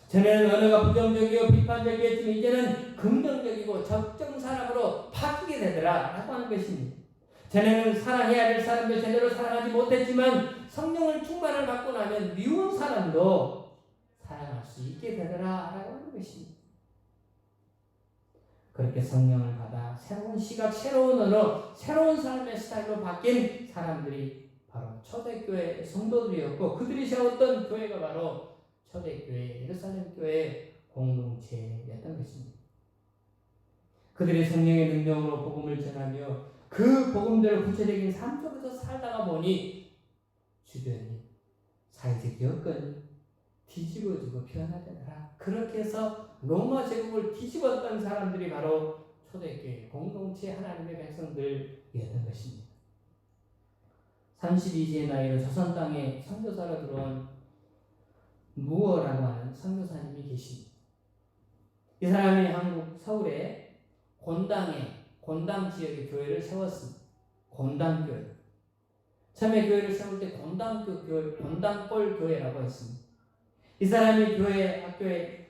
전에는 언어가 부정적이고 비판적이었지만 이제는 긍정적이고 적정 사람으로 바뀌게 되더라 라고 하는 것입니다. 전에는 사랑해야 될 사람들 제대로 사랑하지 못했지만 성령을 충만을 받고 나면 미운 사람도 사랑할 수 있게 되더라 라고 하는 것입니다. 그렇게 성령을 받아 새로운 시각, 새로운 언어, 새로운 삶의 스타일로 바뀐 사람들이 바로 초대교회 성도들이었고 그들이 세웠던 교회가 바로 초대교회, 예루살렘 교회 공동체였던 것입니다. 그들의 성령의 능력으로 복음을 전하며 그 복음대로 구체적인 삶 속에서 살다가 보니 주변이 사회적 여건이 뒤집어지고 변화되더라. 그렇게 해서 로마 제국을 뒤집었던 사람들이 바로 초대교회 공동체 하나님의 백성들이었던 것입니다. 32세의 나이로 조선 땅에 선교사로 들어온 무어라고 하는 선교사님이 계십니다. 이 사람이 한국 서울에 곤당 지역의 교회를 세웠습니다. 곤당교회. 처음에 교회를 세울 때 곤당골 교회라고 했습니다. 이 사람이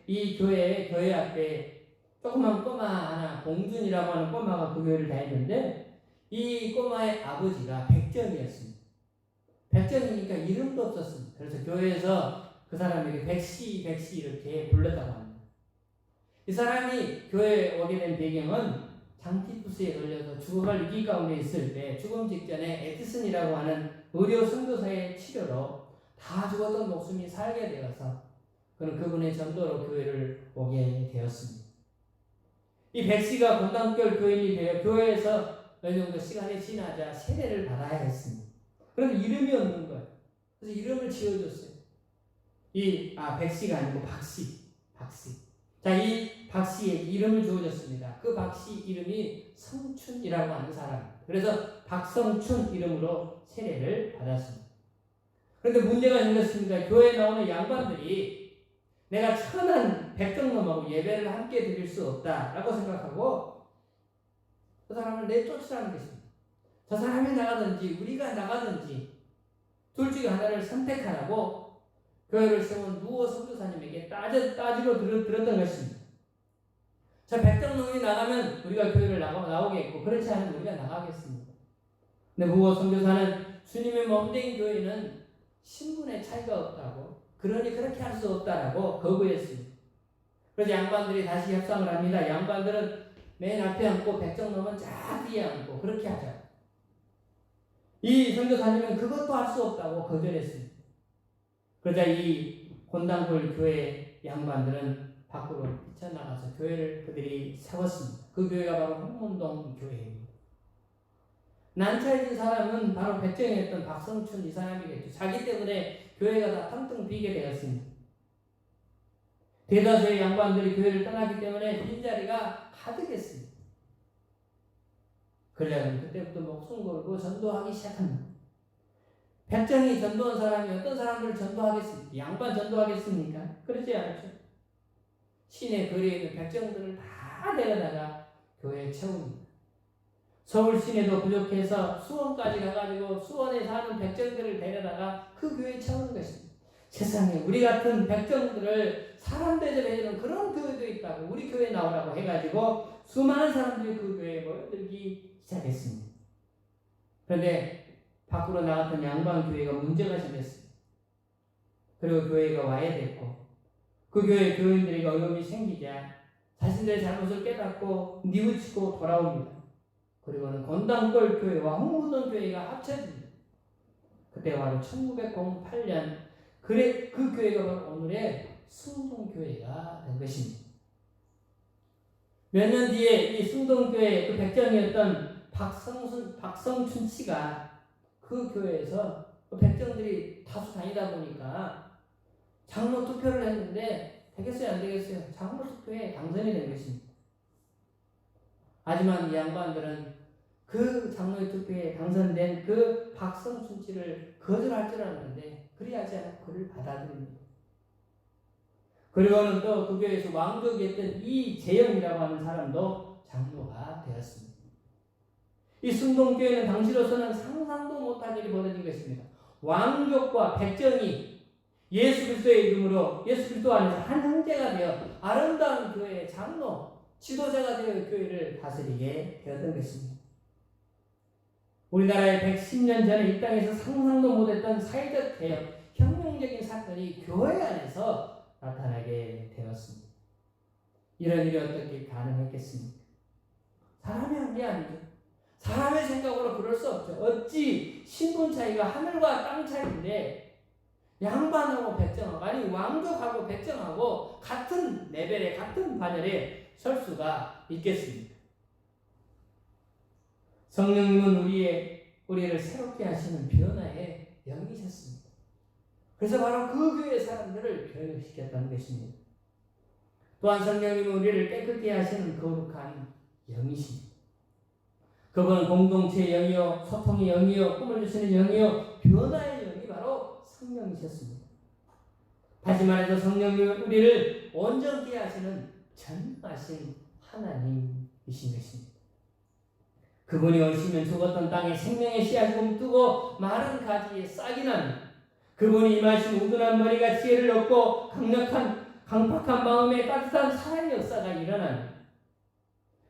이 교회 앞에 조그만 꼬마 하나, 봉준이라고 하는 꼬마가 그 교회를 다녔는데, 이 꼬마의 아버지가 백정이었습니다. 백정이니까 이름도 없었습니다. 그래서 교회에서 그 사람에게 백시 이렇게 불렀다고 합니다. 이 사람이 교회에 오게 된 배경은 장티푸스에 걸려서 죽어갈 위기 가운데 있을 때 죽음 직전에 에디슨이라고 하는 의료 선교사의 치료로 다 죽었던 목숨이 살게 되어서 그분의 전도로 교회를 오게 되었습니다. 이 백씨가 곤당교회 교인이 되어 교회에서 어느 정도 시간이 지나자 세례를 받아야 했습니다. 그런데 이름이 없는 거예요. 그래서 이름을 지어줬어요. 백씨가 아니고 박씨. 자, 이 박씨에게 이름을 주어졌습니다. 그 박씨 이름이 성춘이라고 하는 사람입니다. 그래서 박성춘 이름으로 세례를 받았습니다. 그런데 문제가 생겼습니다. 교회에 나오는 양반들이 내가 천한 백정놈하고 예배를 함께 드릴 수 없다라고 생각하고 그 사람을 내쫓으라는 것입니다. 저 사람이 나가든지 우리가 나가든지 둘 중에 하나를 선택하라고 교회를 세운 무어 선교사님에게 따지고 들었던 것입니다. 자, 백정놈이 나가면 우리가 교회를 나오겠고 그렇지 않으면 우리가 나가겠습니다. 근데 무어 선교사는 주님의 몸된 교회는 신분의 차이가 없다고, 그러니 그렇게 할 수 없다라고 거부했습니다. 그래서 양반들이 다시 협상을 합니다. 양반들은 맨 앞에 앉고 백정놈은 쫙 뒤에 앉고 그렇게 하자. 이 선교사님은 그것도 할 수 없다고 거절했습니다. 그러자 이 곤당골 교회 양반들은 밖으로 뛰쳐나가서 교회를 그들이 세웠습니다. 그 교회가 바로 홍문동 교회입니다. 난처해진 사람은 바로 백정이었던 박성춘 이 사람이겠죠. 자기 때문에 교회가 다 텅텅 비게 되었습니다. 대다수의 양반들이 교회를 떠나기 때문에 빈자리가 가득했습니다. 그래서 그때부터 목숨 걸고 전도하기 시작합니다. 백정이 전도한 사람이 어떤 사람들을 전도하겠습니까? 양반 전도하겠습니까? 그렇지 않죠. 시내 거리에 있는 백정들을 다 데려다가 교회에 채웁니다. 서울 시내도 부족해서 수원까지 가가지고 수원에 사는 백정들을 데려다가 그 교회에 채우는 것입니다. 세상에 우리 같은 백정들을 사람 대접해주는 그런 교회도 있다고, 우리 교회에 나오라고 해가지고 수많은 사람들이 그 교회에 모여들기 시작했습니다. 그런데 밖으로 나갔던 양반 교회가 문제가 생겼습니다. 그리고 교회가 와야 됐고 그 교회 교인들에게 어려움이 생기자 자신들의 잘못을 깨닫고 뉘우치고 돌아옵니다. 그리고는 곤당골 교회와 홍문동 교회가 합쳐집니다. 그때 바로 1908년 그 교회가 바로 오늘의 승동교회가 된 것입니다. 몇 년 뒤에 이 승동교회 그 백정이었던 박성춘 씨가 그 교회에서 백정들이 다수 다니다 보니까 장로 투표를 했는데 되겠어요 안 되겠어요? 장로 투표에 당선이 된 것입니다. 하지만 이 양반들은 그 장로의 투표에 당선된 그 박성춘 씨를 거절할 줄 알았는데 그리하지 않고 그를 받아들입니다. 그리고는 또 그 교회에서 왕족이었던 이재영이라고 하는 사람도 장로가 되었습니다. 이 승동교회는 당시로서는 상상도 못할 일이 벌어진 것입니다. 왕족과 백정이 예수 그리스도의 이름으로 예수 그리스도 안에서 한 형제가 되어 아름다운 교회의 장로, 지도자가 되어 교회를 다스리게 되었던 것입니다. 우리나라에 110년 전에 이 땅에서 상상도 못했던 사회적 개혁, 혁명적인 사건이 교회 안에서 나타나게 되었습니다. 이런 일이 어떻게 가능했겠습니까? 사람이 한 게 아니죠. 사람의 생각으로 그럴 수 없죠. 어찌 신분 차이가 하늘과 땅 차이인데 양반하고 백정하고 아니 왕족하고 백정하고 같은 레벨에 같은 반열에 설 수가 있겠습니다. 성령님은 우리를 새롭게 하시는 변화의 영이셨습니다. 그래서 바로 그 교회 사람들을 교육시켰다는 것입니다. 또한 성령님은 우리를 깨끗게 하시는 거룩한 영이십니다. 그분은 공동체의 영이요, 소통의 영이요, 꿈을 주시는 영이요, 변화의 영이 바로 성령이셨습니다. 다시 말해서 성령님은 우리를 온전케 하시는 전능하신 하나님이신 것입니다. 그분이 오시면 죽었던 땅에 생명의 씨앗이 움뜨고 마른 가지에 싹이 나는 그분이 임하신 우둔한 머리가 지혜를 얻고 강팍한 마음에 따뜻한 사랑의 역사가 일어납니다.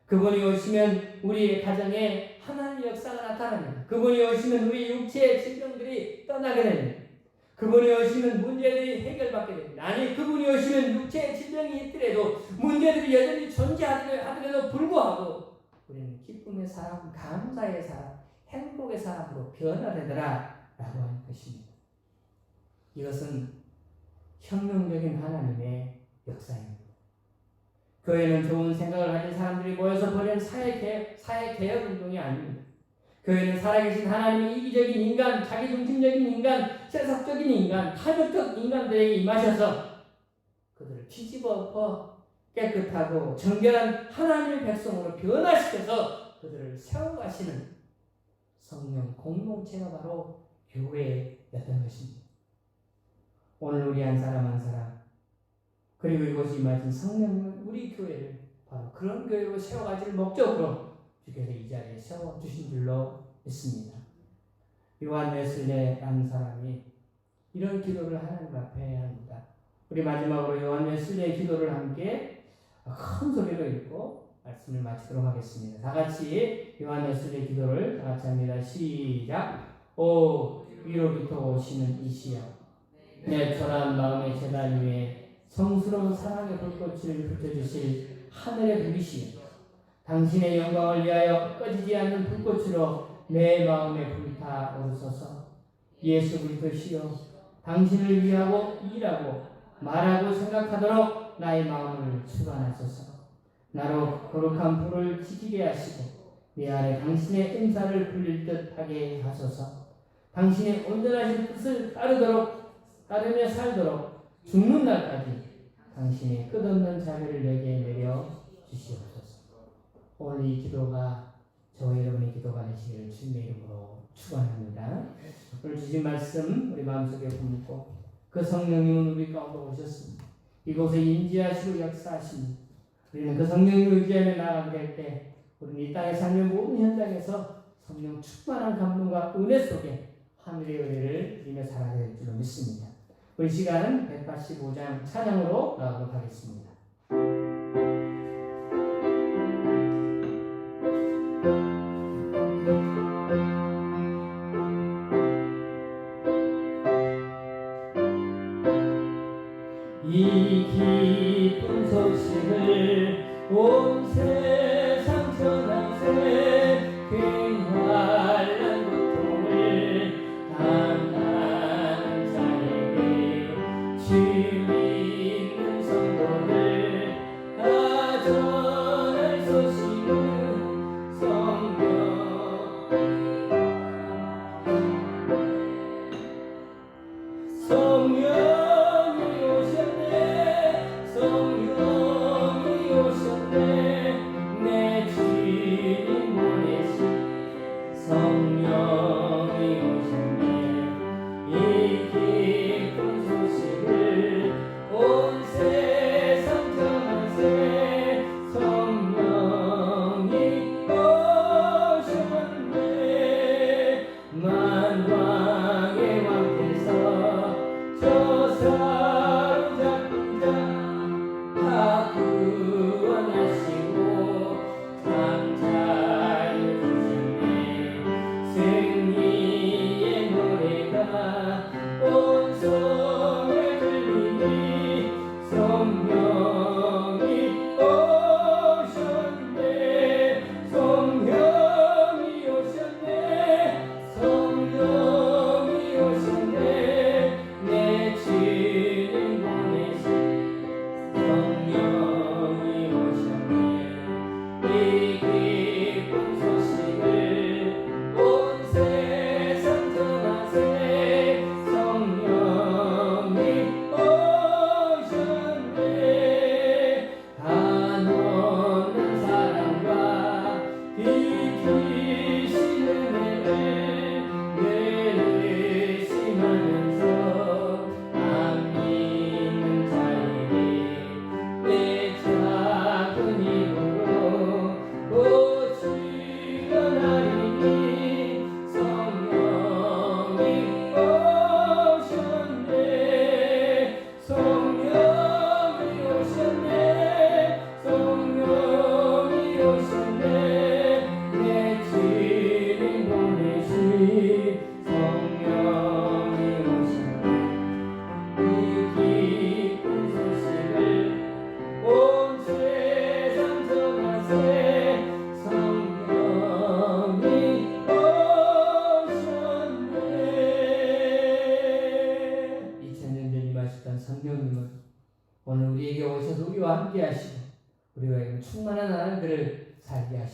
그분이 오시면 우리의 가정에 하나님의 역사가 나타납니다. 그분이 오시면 우리 육체의 질병들이 떠나게 됩니다. 그분이 오시면 문제들이 해결받게 됩니다. 아니 그분이 오시면 육체의 질병이 있더라도 문제들이 여전히 존재하더라도 불구하고 우리는 기쁨의 사람, 감사의 사람, 행복의 사람으로 변화되더라 라고 하는 것입니다. 이것은 혁명적인 하나님의 역사입니다. 교회는 좋은 생각을 가진 사람들이 모여서 벌이는 사회개혁 운동이 아닙니다. 교회는 살아계신 하나님의 이기적인 인간, 자기중심적인 인간, 세속적인 인간, 타격적 인간들에게 임하셔서 그들을 뒤집어 엎어 깨끗하고 정결한 하나님의 백성으로 변화시켜서 그들을 세워가시는 성령 공동체가 바로 교회였던 것입니다. 오늘 우리 한 사람 한 사람 그리고 이곳에 임하신 성령님은 우리 교회를 바로 그런 교회로 세워가실 목적으로 주께서 이 자리에 세워주신 줄로 믿습니다. 요한 웨슬레라는 사람이 이런 기도를 하나님 앞에 해야 합니다. 우리 마지막으로 요한 웨슬레의 기도를 함께 큰 소리로 읽고 말씀을 마치도록 하겠습니다. 다 같이 요한 웨슬레의 기도를 다 같이 합니다. 시작. 오 위로부터 오시는 이시여 내 초라한 마음의 제단 위에 성스러운 사랑의 불꽃을 붙여주실 하늘의 불이시여 당신의 영광을 위하여 꺼지지 않는 불꽃으로 내 마음에 불타오르소서. 예수 그리스도시여 당신을 위하고 일하고 말하고 생각하도록 나의 마음을 주관하소서. 나로 거룩한 불을 지키게 하시고 내 안에 당신의 은사를 불릴 듯 하게 하소서. 당신의 온전하신 뜻을 따르며 살도록 죽는 날까지 당신의 끝없는 자비를 내게 내려 주시옵소서. 오늘 이 기도가 저와 여러분의 기도가 되시기를 주님의 이름으로 축원합니다. 오늘 주신 말씀 우리 마음속에 품고 그 성령님은 우리 가운데 오셨습니다. 이곳에 임재하시고 역사하십니다. 우리는 그 성령님을 의지하며 나아가게 될 때 우리는 이 땅의 삶의 모든 현장에서 성령 충만한 감동과 은혜 속에 하늘의 은혜를 누리며 살아야 될 줄로 믿습니다. 우리 시간은 185장 찬양으로 나가도록 하겠습니다. 이 기쁜 소식을 온 세상 전하세 쾌활한 고통을 당하는 자에게 주 믿는 성도들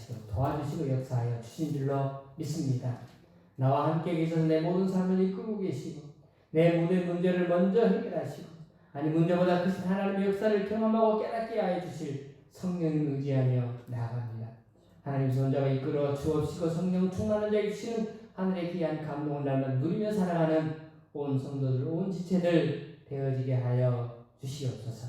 하시고 도와주시고 역사하여 주신 줄로 믿습니다. 나와 함께 계셔서 내 모든 삶을 이끌고 계시고 내 모든 문제를 먼저 해결하시고 아니 문제보다 크신 하나님의 역사를 경험하고 깨닫게 하여 주실 성령을 의지하며 나아갑니다. 하나님 손자가 이끌어 주옵시고 성령 충만한 자에게 주시는 하늘의 귀한 감동을 날마다 누리며 살아가는 온 성도들, 온 지체들 되어지게 하여 주시옵소서.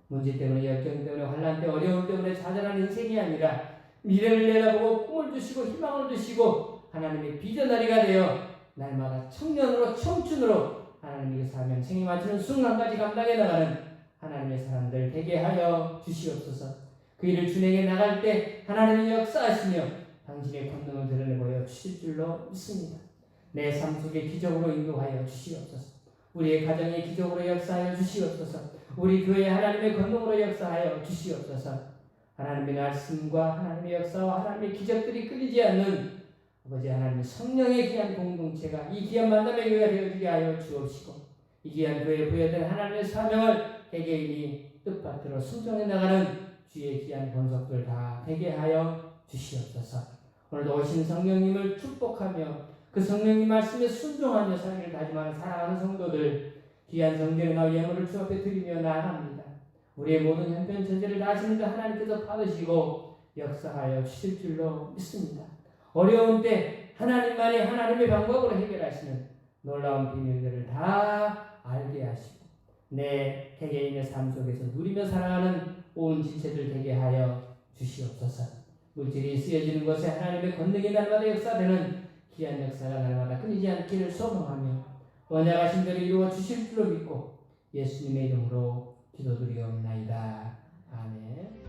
문제 때문에, 역경 때문에, 환난 때문에, 어려움 때문에 좌절하는 인생이 아니라 미래를 내다보고 꿈을 주시고 희망을 주시고 하나님의 비전아리가 되어 날마다 청년으로 청춘으로 하나님의 사명 생에 맞추는 순간까지 감당해 나가는 하나님의 사람들 되게 하여 주시옵소서. 그 일을 준행해 나갈 때 하나님의 역사하시며 당신의 권능을 드러내보여 주실 줄로 믿습니다. 내 삶 속에 기적으로 인도하여 주시옵소서. 우리의 가정에 기적으로 역사하여 주시옵소서. 우리 교회에 하나님의 권능으로 역사하여 주시옵소서. 하나님의 말씀과 하나님의 역사와 하나님의 기적들이 끊이지 않는 아버지 하나님 성령의 귀한 공동체가 이 귀한 만남의 교회가 되어지게 하여 주옵시고 이 귀한 교회에 부여된 하나님의 사명을 개개인이 뜻받들어 순종해 나가는 주의 귀한 권속들 다 되게 하여 주시옵소서. 오늘도 오신 성령님을 축복하며 그 성령님 말씀에 순종하며 살기를 다짐하는 사랑하는 성도들 귀한 성전에 나와 예물을 주 앞에 드리며 나아갑니다. 우리의 모든 형편 전제를 다 하시는 하나님께서 받으시고 역사하여 주실 줄로 믿습니다. 어려운 때 하나님만이 하나님의 방법으로 해결하시는 놀라운 비밀들을 다 알게 하시고 내 개개인의 삶 속에서 누리며 살아가는 온 지체들 되게 하여 주시옵소서. 물질이 쓰여지는 것에 하나님의 권능이 날마다 역사되는 귀한 역사가 날마다 끊이지 않기를 소망하며 언약하신 대로 이루어 주실 줄로 믿고 예수님의 이름으로 기도드리옵나이다. 아멘.